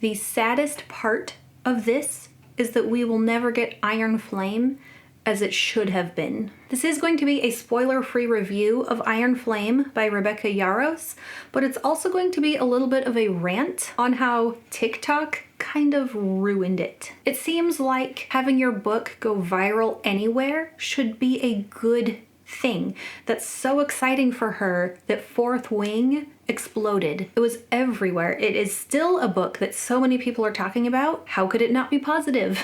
The saddest part of this is that we will never get Iron Flame as it should have been. This is going to be a spoiler-free review of Iron Flame by Rebecca Yarros, but it's also going to be a little bit of a rant on how TikTok kind of ruined it. It seems like having your book go viral anywhere should be a good thing. That's so exciting for her that Fourth Wing exploded. It was everywhere. It is still a book that so many people are talking about. How could it not be positive?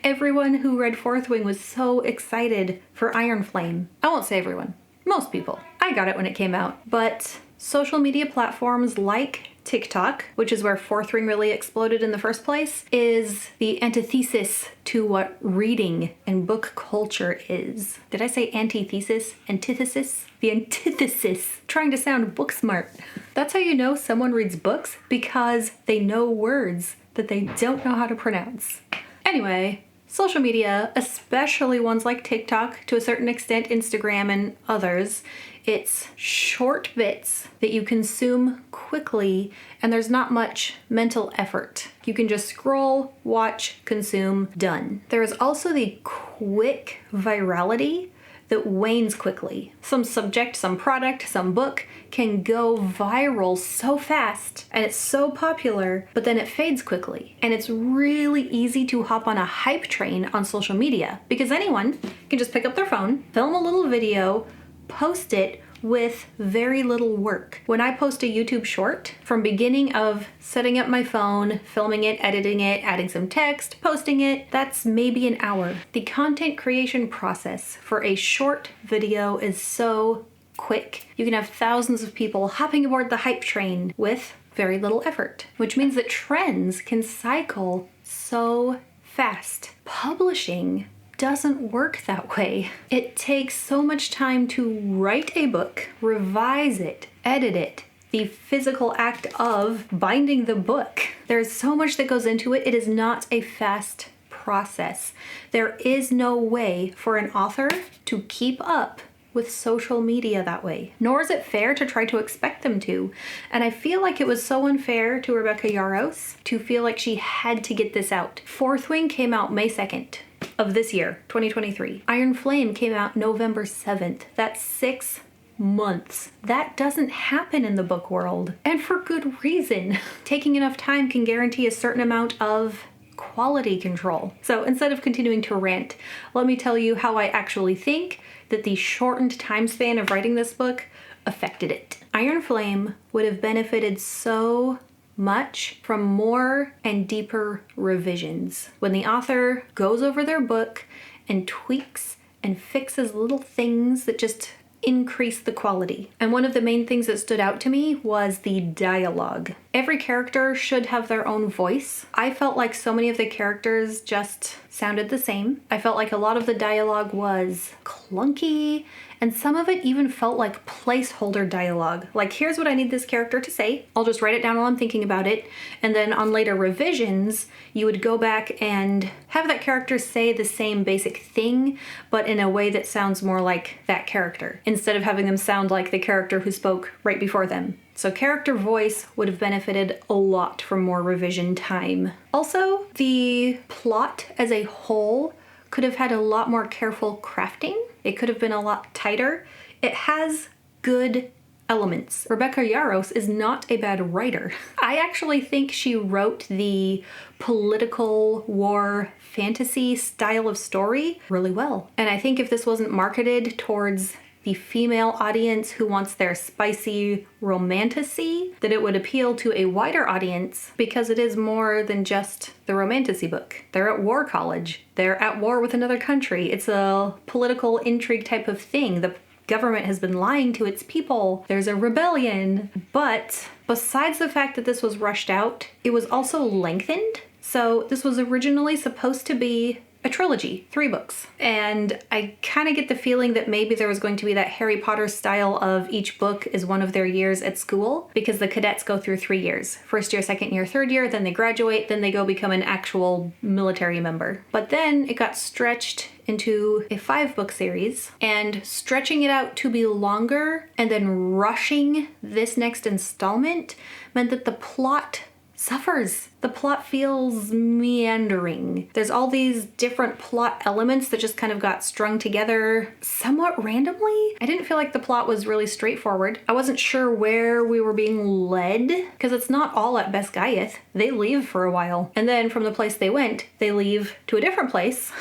Everyone who read Fourth Wing was so excited for Iron Flame. I won't say everyone. Most people. I got it when it came out. But social media platforms like TikTok, which is where Fourth Wing really exploded in the first place, is the antithesis to what reading and book culture is. Did I say antithesis? Antithesis? The antithesis. Trying to sound book smart. That's how you know someone reads books, because they know words that they don't know how to pronounce. Anyway, social media, especially ones like TikTok, to a certain extent Instagram and others, it's short bits that you consume quickly, and there's not much mental effort. You can just scroll, watch, consume, done. There is also the quick virality that wanes quickly. Some subject, some product, some book can go viral so fast, and it's so popular, but then it fades quickly. And it's really easy to hop on a hype train on social media, because anyone can just pick up their phone, film a little video, post it with very little work. When I post a YouTube short, from beginning of setting up my phone, filming it, editing it, adding some text, posting it, that's maybe an hour. The content creation process for a short video is so quick. You can have thousands of people hopping aboard the hype train with very little effort, which means that trends can cycle so fast. Publishing doesn't work that way. It takes so much time to write a book, revise it, edit it, the physical act of binding the book. There's so much that goes into it. It is not a fast process. There is no way for an author to keep up with social media that way, nor is it fair to try to expect them to. And I feel like it was so unfair to Rebecca Yarros to feel like she had to get this out. Fourth Wing came out May 2nd. Of this year, 2023. Iron Flame came out November 7th. That's 6 months. That doesn't happen in the book world, and for good reason. Taking enough time can guarantee a certain amount of quality control. So instead of continuing to rant, let me tell you how I actually think that the shortened time span of writing this book affected it. Iron Flame would have benefited so much from more and deeper revisions. When the author goes over their book and tweaks and fixes little things that just increase the quality. And one of the main things that stood out to me was the dialogue. Every character should have their own voice. I felt like so many of the characters just sounded the same. I felt like a lot of the dialogue was clunky, and some of it even felt like placeholder dialogue. Like, here's what I need this character to say. I'll just write it down while I'm thinking about it. And then on later revisions, you would go back and have that character say the same basic thing, but in a way that sounds more like that character, instead of having them sound like the character who spoke right before them. So character voice would have benefited a lot from more revision time. Also, the plot as a whole could have had a lot more careful crafting. It could have been a lot tighter. It has good elements. Rebecca Yarros is not a bad writer. I actually think she wrote the political war fantasy style of story really well. And I think if this wasn't marketed towards the female audience who wants their spicy romantasy, that it would appeal to a wider audience, because it is more than just the romantasy book. They're at war college. They're at war with another country. It's a political intrigue type of thing. The government has been lying to its people. There's a rebellion. But besides the fact that this was rushed out, it was also lengthened. So this was originally supposed to be a trilogy, 3 books. And I kind of get the feeling that maybe there was going to be that Harry Potter style of each book is one of their years at school, because the cadets go through 3 years. First year, second year, third year, then they graduate, then they go become an actual military member. But then it got stretched into a 5-book series, and stretching it out to be longer and then rushing this next installment meant that the plot suffers. The plot feels meandering. There's all these different plot elements that just kind of got strung together somewhat randomly. I didn't feel like the plot was really straightforward. I wasn't sure where we were being led, because it's not all at Beskayeth. They leave for a while, and then from the place they went, they leave to a different place.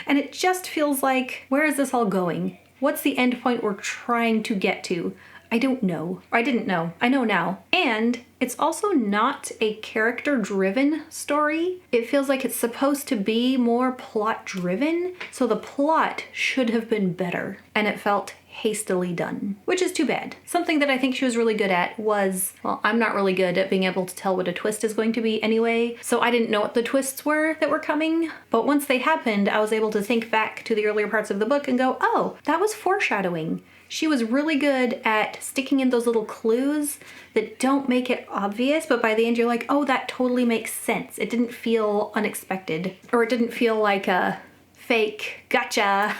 And it just feels like, where is this all going? What's the end point we're trying to get to? I don't know. I didn't know. I know now. And it's also not a character-driven story. It feels like it's supposed to be more plot-driven, so the plot should have been better, and it felt hastily done, which is too bad. Something that I think she was really good at was, well, I'm not really good at being able to tell what a twist is going to be anyway, so I didn't know what the twists were that were coming, but once they happened, I was able to think back to the earlier parts of the book and go, oh, that was foreshadowing. She was really good at sticking in those little clues that don't make it obvious, but by the end you're like, oh, that totally makes sense. It didn't feel unexpected, or it didn't feel like a fake gotcha.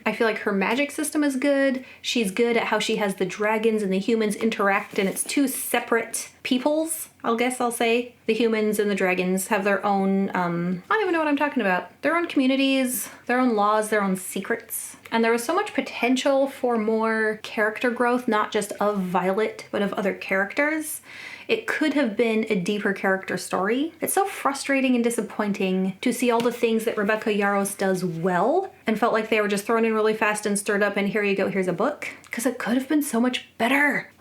I feel like her magic system is good. She's good at how she has the dragons and the humans interact, and it's two separate peoples, I guess I'll say. The humans and the dragons have their own, I don't even know what I'm talking about. Their own communities, their own laws, their own secrets. And there was so much potential for more character growth, not just of Violet, but of other characters. It could have been a deeper character story. It's so frustrating and disappointing to see all the things that Rebecca Yarros does well and felt like they were just thrown in really fast and stirred up and here you go, here's a book. Because it could have been so much better.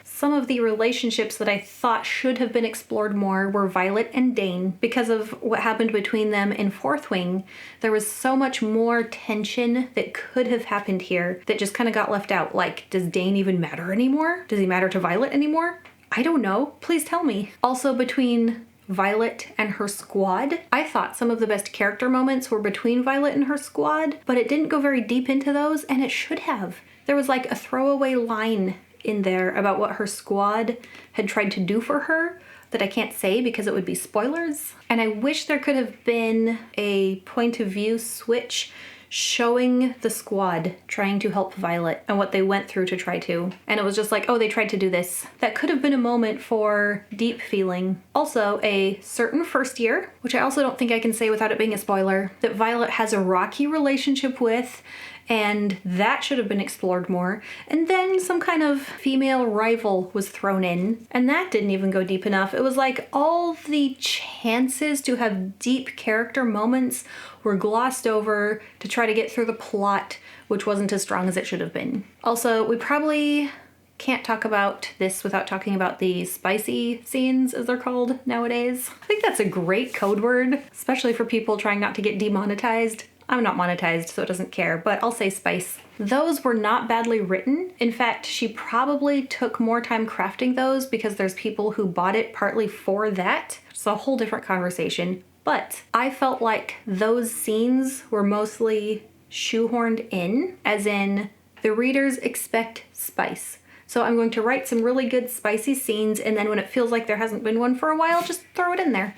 Some of the relationships that I thought should have been explored more were Violet and Dane. Because of what happened between them in Fourth Wing, there was so much more tension that could have happened here that just kind of got left out. Like, does Dane even matter anymore? Does he matter to Violet anymore? I don't know. Please tell me. Also, between Violet and her squad, I thought some of the best character moments were between Violet and her squad, but it didn't go very deep into those, and it should have. There was like a throwaway line in there about what her squad had tried to do for her that I can't say because it would be spoilers. And I wish there could have been a point of view switch showing the squad trying to help Violet and what they went through to try to. And it was just like, oh, they tried to do this. That could have been a moment for deep feeling. Also, a certain first year, which I also don't think I can say without it being a spoiler, that Violet has a rocky relationship with, and that should have been explored more. And then some kind of female rival was thrown in, and that didn't even go deep enough. It was like all the chances to have deep character moments were glossed over to try to get through the plot, which wasn't as strong as it should have been. Also, we probably can't talk about this without talking about the spicy scenes, as they're called nowadays. I think that's a great code word, especially for people trying not to get demonetized. I'm not monetized, so it doesn't care, but I'll say spice. Those were not badly written. In fact, she probably took more time crafting those because there's people who bought it partly for that. It's a whole different conversation. But I felt like those scenes were mostly shoehorned in, as in the readers expect spice. So I'm going to write some really good spicy scenes, and then when it feels like there hasn't been one for a while, just throw it in there.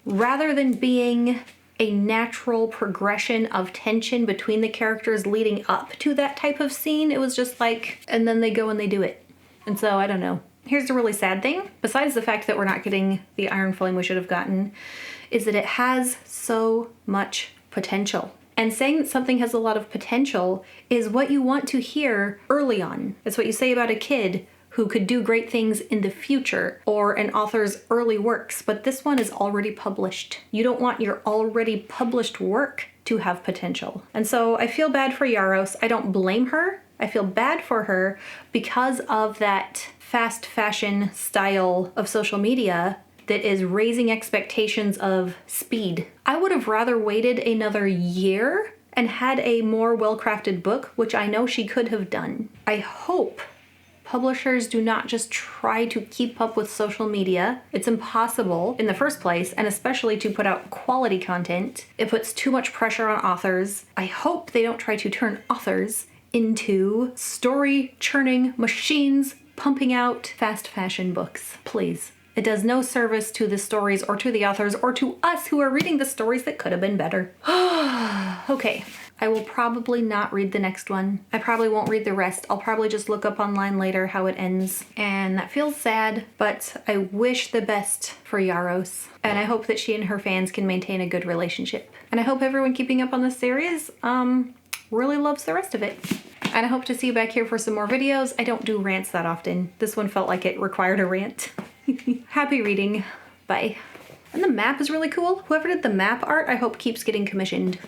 Rather than being a natural progression of tension between the characters leading up to that type of scene, it was just like, and then they go and they do it. And so, I don't know. Here's the really sad thing, besides the fact that we're not getting the Iron Flame we should have gotten, is that it has so much potential. And saying that something has a lot of potential is what you want to hear early on. It's what you say about a kid who could do great things in the future, or an author's early works, but this one is already published. You don't want your already published work to have potential. And so I feel bad for Yarros. I don't blame her. I feel bad for her because of that fast fashion style of social media that is raising expectations of speed. I would have rather waited another year and had a more well-crafted book, which I know she could have done. I hope publishers do not just try to keep up with social media. It's impossible in the first place, and especially to put out quality content. It puts too much pressure on authors. I hope they don't try to turn authors into story churning machines pumping out fast fashion books. Please. It does no service to the stories or to the authors or to us who are reading the stories that could have been better. Okay, I will probably not read the next one. I probably won't read the rest. I'll probably just look up online later how it ends. And that feels sad, but I wish the best for Yaros. And I hope that she and her fans can maintain a good relationship. And I hope everyone keeping up on this series really loves the rest of it. And I hope to see you back here for some more videos. I don't do rants that often. This one felt like it required a rant. Happy reading. Bye. And the map is really cool. Whoever did the map art, I hope keeps getting commissioned.